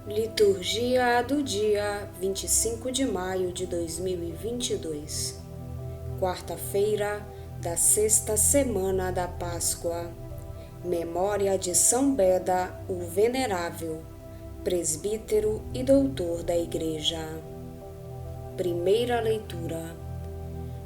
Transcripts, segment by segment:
Liturgia do dia 25 de maio de 2022, quarta-feira da sexta semana da Páscoa. Memória de São Beda, o Venerável, presbítero e doutor da Igreja. Primeira leitura.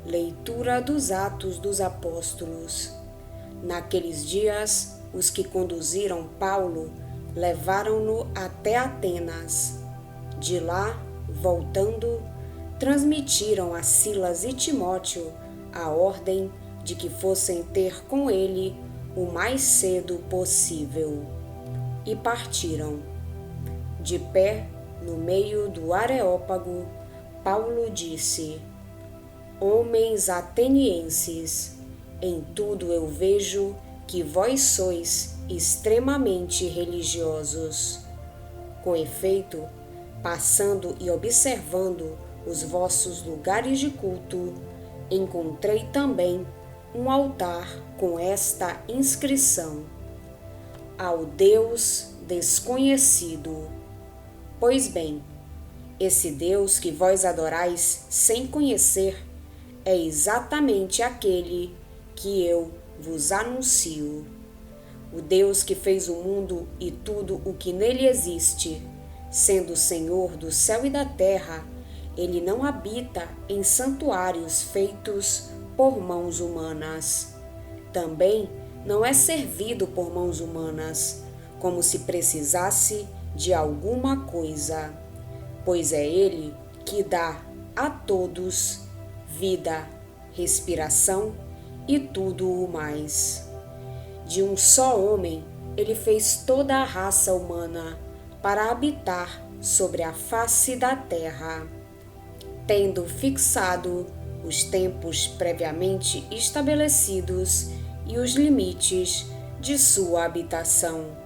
Leitura dos Atos dos Apóstolos. Naqueles dias, os que conduziram Paulo levaram-no até Atenas. De lá, voltando, transmitiram a Silas e Timóteo a ordem de que fossem ter com ele o mais cedo possível. E partiram. De pé, no meio do Areópago, Paulo disse: Homens atenienses, em tudo eu vejo que vós sois extremamente religiosos. Com efeito, passando e observando os vossos lugares de culto, encontrei também um altar com esta inscrição: Ao Deus desconhecido. Pois bem, esse Deus que vós adorais sem conhecer é exatamente aquele que eu vos anuncio. O Deus que fez o mundo e tudo o que nele existe, sendo Senhor do céu e da terra, ele não habita em santuários feitos por mãos humanas. Também não é servido por mãos humanas, como se precisasse de alguma coisa, pois é ele que dá a todos vida, respiração e tudo o mais. De um só homem, ele fez toda a raça humana para habitar sobre a face da terra, tendo fixado os tempos previamente estabelecidos e os limites de sua habitação.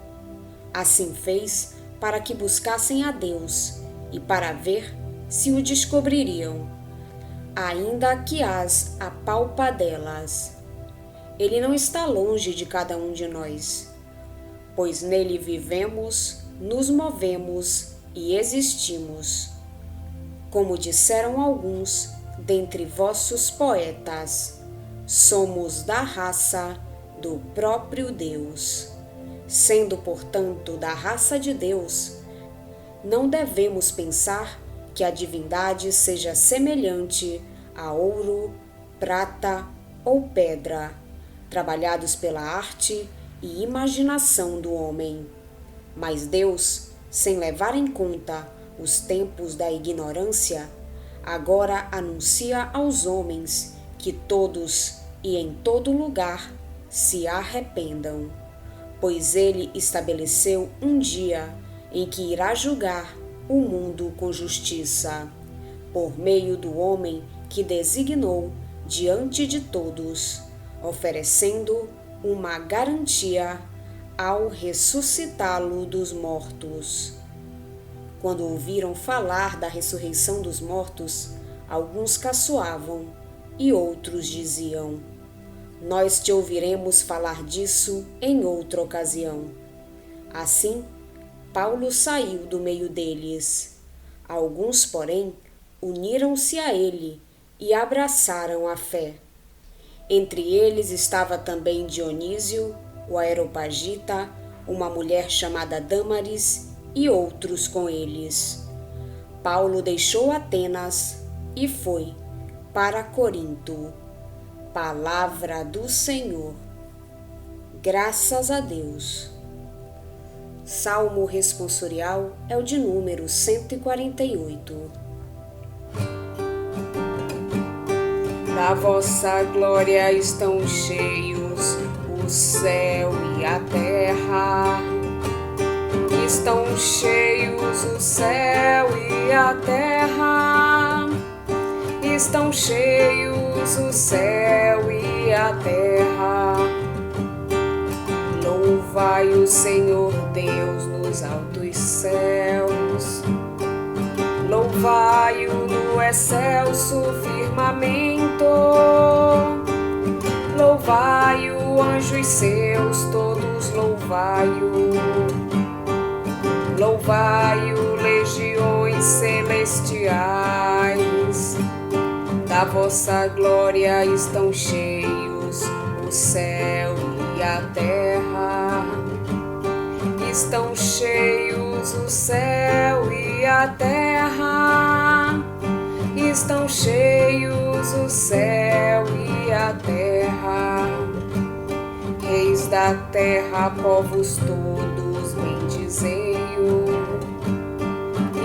Assim fez para que buscassem a Deus e para ver se o descobririam, ainda que as apalpadelas. Ele não está longe de cada um de nós, pois nele vivemos, nos movemos e existimos. Como disseram alguns dentre vossos poetas, somos da raça do próprio Deus. Sendo, portanto, da raça de Deus, não devemos pensar que a divindade seja semelhante a ouro, prata ou pedra, trabalhados pela arte e imaginação do homem. Mas Deus, sem levar em conta os tempos da ignorância, agora anuncia aos homens que todos e em todo lugar se arrependam, pois ele estabeleceu um dia em que irá julgar o mundo com justiça, por meio do homem que designou diante de todos, oferecendo uma garantia ao ressuscitá-lo dos mortos. Quando ouviram falar da ressurreição dos mortos, alguns caçoavam e outros diziam: Nós te ouviremos falar disso em outra ocasião. Assim, Paulo saiu do meio deles. Alguns, porém, uniram-se a ele e abraçaram a fé. Entre eles estava também Dionísio, o Areopagita, uma mulher chamada Dâmaris e outros com eles. Paulo deixou Atenas e foi para Corinto. Palavra do Senhor. Graças a Deus. Salmo responsorial é o de número 148. Da vossa glória estão cheios o céu e a terra. Estão cheios o céu e a terra. Estão cheios o céu e a terra. Louvai o Senhor Deus nos altos céus. Louvai-o no excelso firmamento. Louvai-o, anjos seus, todos louvai-o. Louvai-o, legiões celestiais, da vossa glória estão cheios o céu e a terra. Estão cheios o céu e a terra. Estão cheios o céu e a terra. Reis da terra, povos todos, bendizei-o.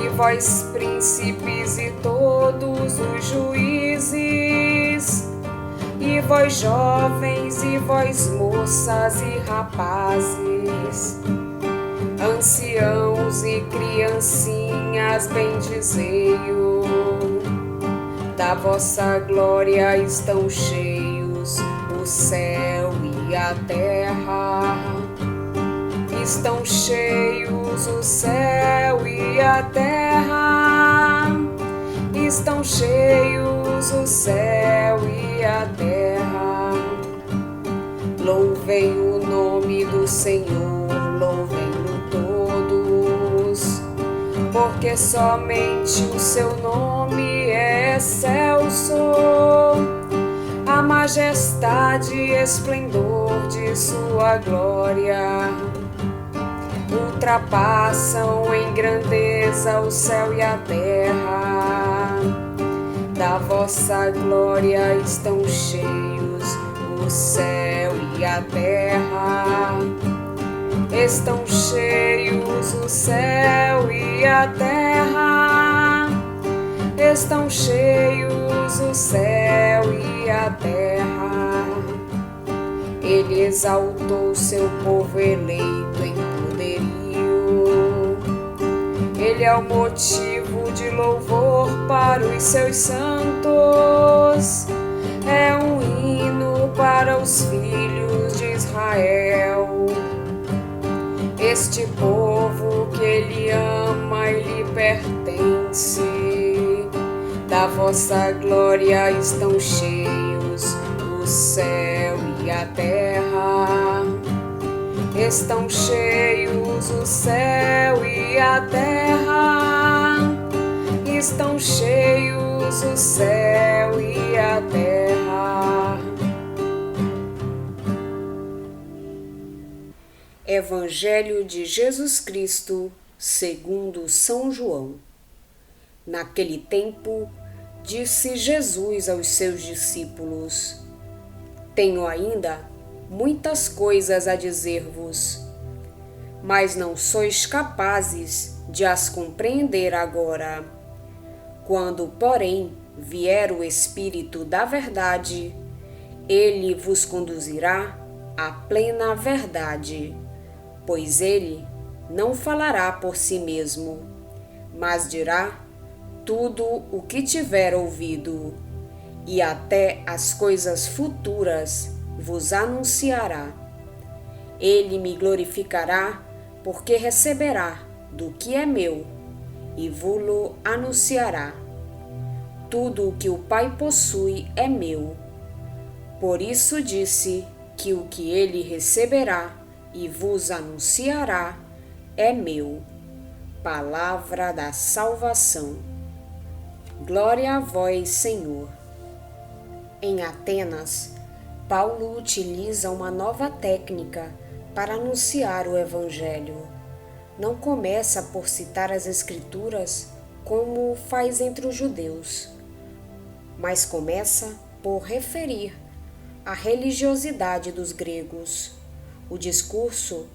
E vós, príncipes, e todos os juízes, e vós, jovens, e vós, moças e rapazes, anciãos e criancinhas, bendizei-o. Da vossa glória estão cheios o céu e a terra. Estão cheios o céu e a terra. Estão cheios o céu e a terra. Louvem o nome do Senhor, louvem-no todos, porque somente o seu nome é excelso. A majestade e esplendor de sua glória ultrapassam em grandeza o céu e a terra. Da vossa glória estão cheios o céu e a terra. Estão cheios o céu e a terra. Estão cheios o céu e a terra. Ele exaltou seu povo eleito em poderio. Ele é o motivo de louvor para os seus santos. É um hino para os filhos de Israel. Este povo que ele ama e lhe pertence. Da vossa glória estão cheios o céu e a terra. Estão cheios o céu e a terra. Estão cheios o céu e a terra. Evangelho de Jesus Cristo, segundo São João. Naquele tempo, disse Jesus aos seus discípulos: Tenho ainda muitas coisas a dizer-vos, mas não sois capazes de as compreender agora. Quando, porém, vier o Espírito da verdade, ele vos conduzirá à plena verdade, pois ele não falará por si mesmo, mas dirá tudo o que tiver ouvido, e até as coisas futuras vos anunciará. Ele me glorificará, porque receberá do que é meu, e vô-lo anunciará. Tudo o que o Pai possui é meu. Por isso disse que o que ele receberá e vos anunciará é meu. Palavra da salvação. Glória a vós, Senhor. Em Atenas, Paulo utiliza uma nova técnica para anunciar o Evangelho. Não começa por citar as Escrituras como faz entre os judeus, mas começa por referir a religiosidade dos gregos. O discurso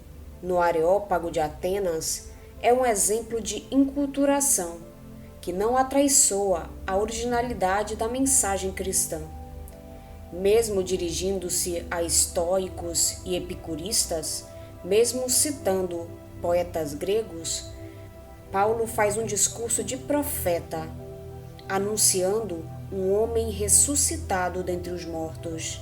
no Areópago de Atenas é um exemplo de inculturação que não atraiçoa a originalidade da mensagem cristã. Mesmo dirigindo-se a estoicos e epicuristas, mesmo citando poetas gregos, Paulo faz um discurso de profeta, anunciando um homem ressuscitado dentre os mortos.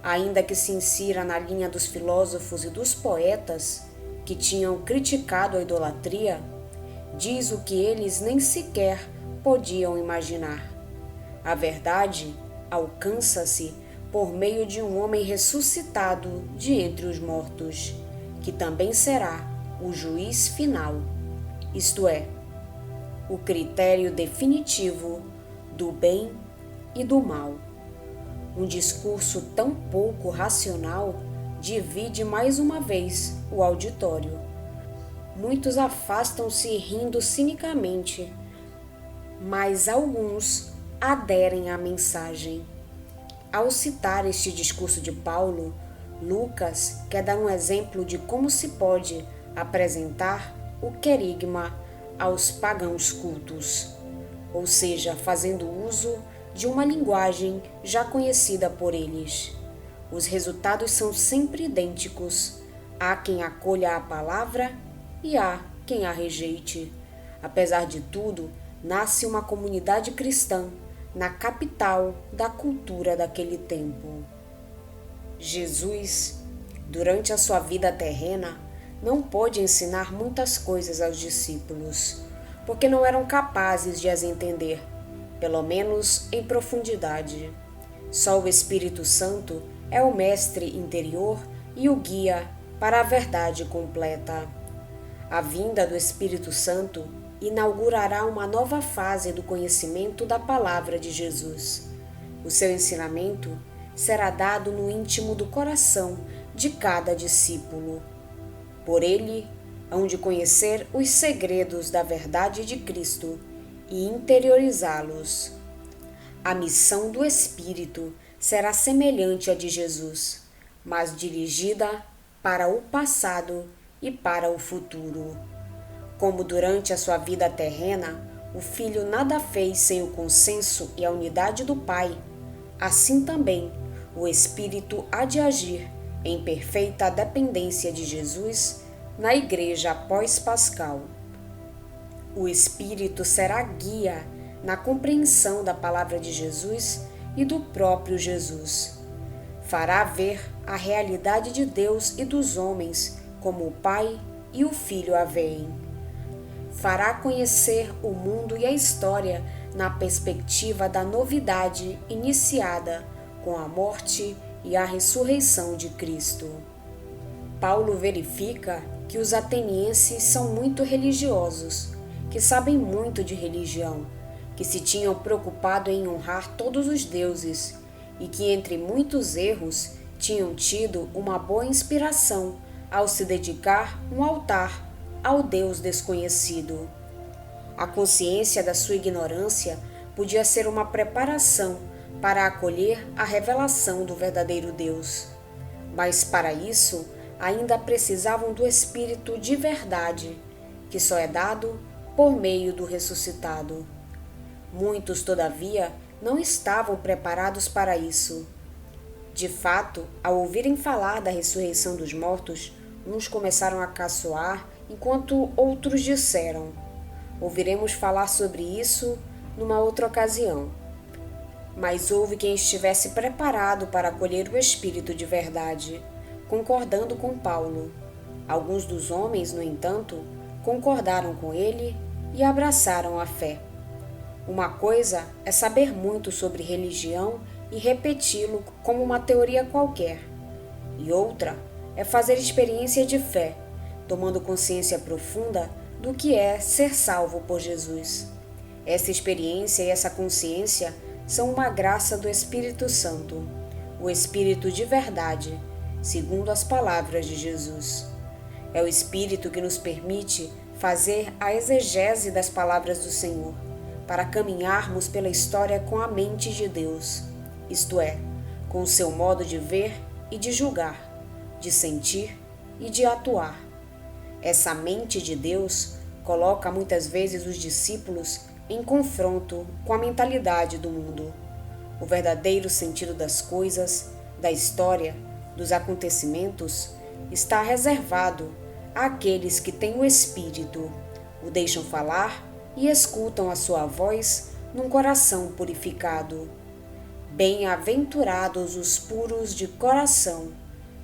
Ainda que se insira na linha dos filósofos e dos poetas que tinham criticado a idolatria, diz o que eles nem sequer podiam imaginar. A verdade alcança-se por meio de um homem ressuscitado de entre os mortos, que também será o juiz final. isto é, o critério definitivo do bem e do mal. Um discurso tão pouco racional divide mais uma vez o auditório. Muitos afastam-se rindo cinicamente, mas alguns aderem à mensagem. Ao citar este discurso de Paulo, Lucas quer dar um exemplo de como se pode apresentar o querigma aos pagãos cultos, ou seja, fazendo uso de uma linguagem já conhecida por eles. Os resultados são sempre idênticos. Há quem acolha a palavra e há quem a rejeite. Apesar de tudo, nasce uma comunidade cristã na capital da cultura daquele tempo. Jesus, durante a sua vida terrena, não pôde ensinar muitas coisas aos discípulos, porque não eram capazes de as entender, pelo menos em profundidade. Só o Espírito Santo é o mestre interior e o guia para a verdade completa. A vinda do Espírito Santo inaugurará uma nova fase do conhecimento da palavra de Jesus. O seu ensinamento será dado no íntimo do coração de cada discípulo. Por ele, hão de conhecer os segredos da verdade de Cristo e interiorizá-los. A missão do Espírito será semelhante à de Jesus, mas dirigida para o passado e para o futuro. Como durante a sua vida terrena, o Filho nada fez sem o consenso e a unidade do Pai, assim também o Espírito há de agir em perfeita dependência de Jesus na Igreja pós-pascal. O Espírito será guia na compreensão da palavra de Jesus e do próprio Jesus. Fará ver a realidade de Deus e dos homens como o Pai e o Filho a veem. Fará conhecer o mundo e a história na perspectiva da novidade iniciada com a morte e a ressurreição de Cristo. Paulo verifica que os atenienses são muito religiosos, que sabem muito de religião, que se tinham preocupado em honrar todos os deuses e que, entre muitos erros, tinham tido uma boa inspiração ao se dedicar um altar ao Deus desconhecido. A consciência da sua ignorância podia ser uma preparação para acolher a revelação do verdadeiro Deus. Mas para isso, ainda precisavam do Espírito de verdade, que só é dado por meio do ressuscitado. Muitos, todavia, não estavam preparados para isso. De fato, ao ouvirem falar da ressurreição dos mortos, uns começaram a caçoar, enquanto outros disseram: ouviremos falar sobre isso numa outra ocasião. Mas houve quem estivesse preparado para acolher o Espírito de verdade, concordando com Paulo. Alguns dos homens, no entanto, concordaram com ele e abraçaram a fé. Uma coisa é saber muito sobre religião e repeti-lo como uma teoria qualquer, e outra é fazer experiência de fé, tomando consciência profunda do que é ser salvo por Jesus. Essa experiência e essa consciência são uma graça do Espírito Santo, o Espírito de verdade, segundo as palavras de Jesus. É o Espírito que nos permite fazer a exegese das palavras do Senhor, para caminharmos pela história com a mente de Deus, isto é, com o seu modo de ver e de julgar, de sentir e de atuar. Essa mente de Deus coloca muitas vezes os discípulos em confronto com a mentalidade do mundo. O verdadeiro sentido das coisas, da história, dos acontecimentos, está reservado àqueles que têm o Espírito, o deixam falar e escutam a sua voz num coração purificado. Bem-aventurados os puros de coração,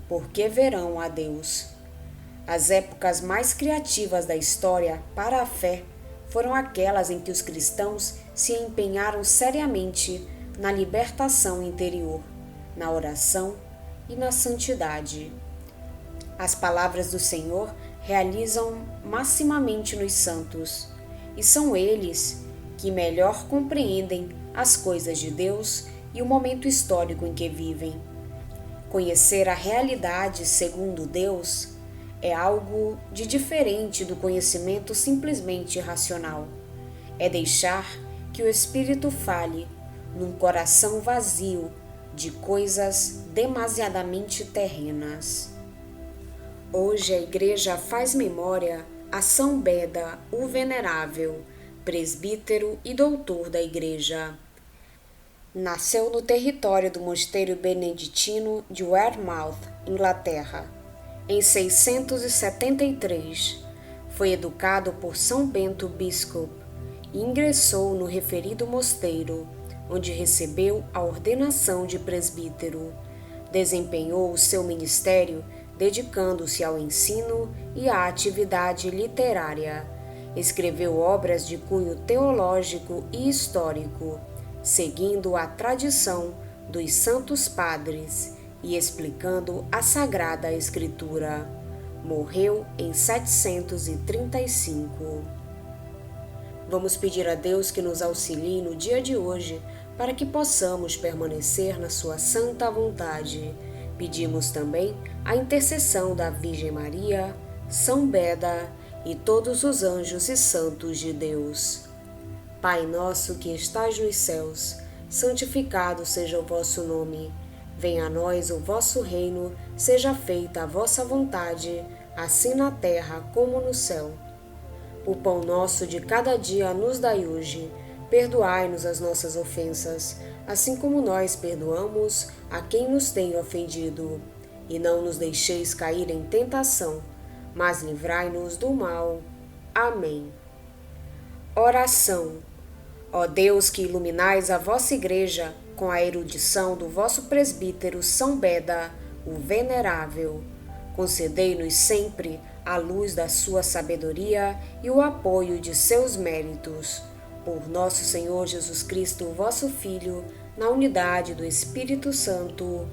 porque verão a Deus. As épocas mais criativas da história para a fé foram aquelas em que os cristãos se empenharam seriamente na libertação interior, na oração e na santidade. As palavras do Senhor realizam maximamente nos santos, e são eles que melhor compreendem as coisas de Deus e o momento histórico em que vivem. Conhecer a realidade segundo Deus é algo de diferente do conhecimento simplesmente racional. É deixar que o Espírito fale num coração vazio de coisas demasiadamente terrenas. Hoje a Igreja faz memória a São Beda, o Venerável, presbítero e doutor da Igreja. Nasceu no território do mosteiro beneditino de Wearmouth, Inglaterra, em 673. Foi educado por São Bento Biscop e ingressou no referido mosteiro, onde recebeu a ordenação de presbítero. Desempenhou o seu ministério dedicando-se ao ensino e à atividade literária. Escreveu obras de cunho teológico e histórico, seguindo a tradição dos santos padres e explicando a Sagrada Escritura. Morreu em 735. Vamos pedir a Deus que nos auxilie no dia de hoje para que possamos permanecer na sua santa vontade. Pedimos também a intercessão da Virgem Maria, São Beda e todos os anjos e santos de Deus. Pai nosso que estais nos céus, santificado seja o vosso nome. Venha a nós o vosso reino, seja feita a vossa vontade, assim na terra como no céu. O pão nosso de cada dia nos dai hoje. Perdoai-nos as nossas ofensas, assim como nós perdoamos a quem nos tem ofendido. E não nos deixeis cair em tentação, mas livrai-nos do mal. Amém. Oração. Ó Deus, que iluminais a vossa Igreja com a erudição do vosso presbítero São Beda, o Venerável, concedei-nos sempre a luz da sua sabedoria e o apoio de seus méritos. Por nosso Senhor Jesus Cristo, vosso Filho, na unidade do Espírito Santo.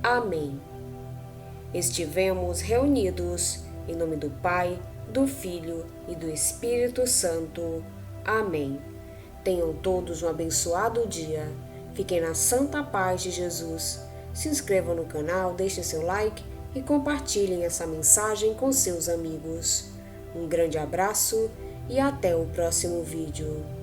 Amém. Estivemos reunidos em nome do Pai, do Filho e do Espírito Santo. Amém. Tenham todos um abençoado dia. Fiquem na santa paz de Jesus. Se inscrevam no canal, deixem seu like e compartilhem essa mensagem com seus amigos. Um grande abraço e até o próximo vídeo.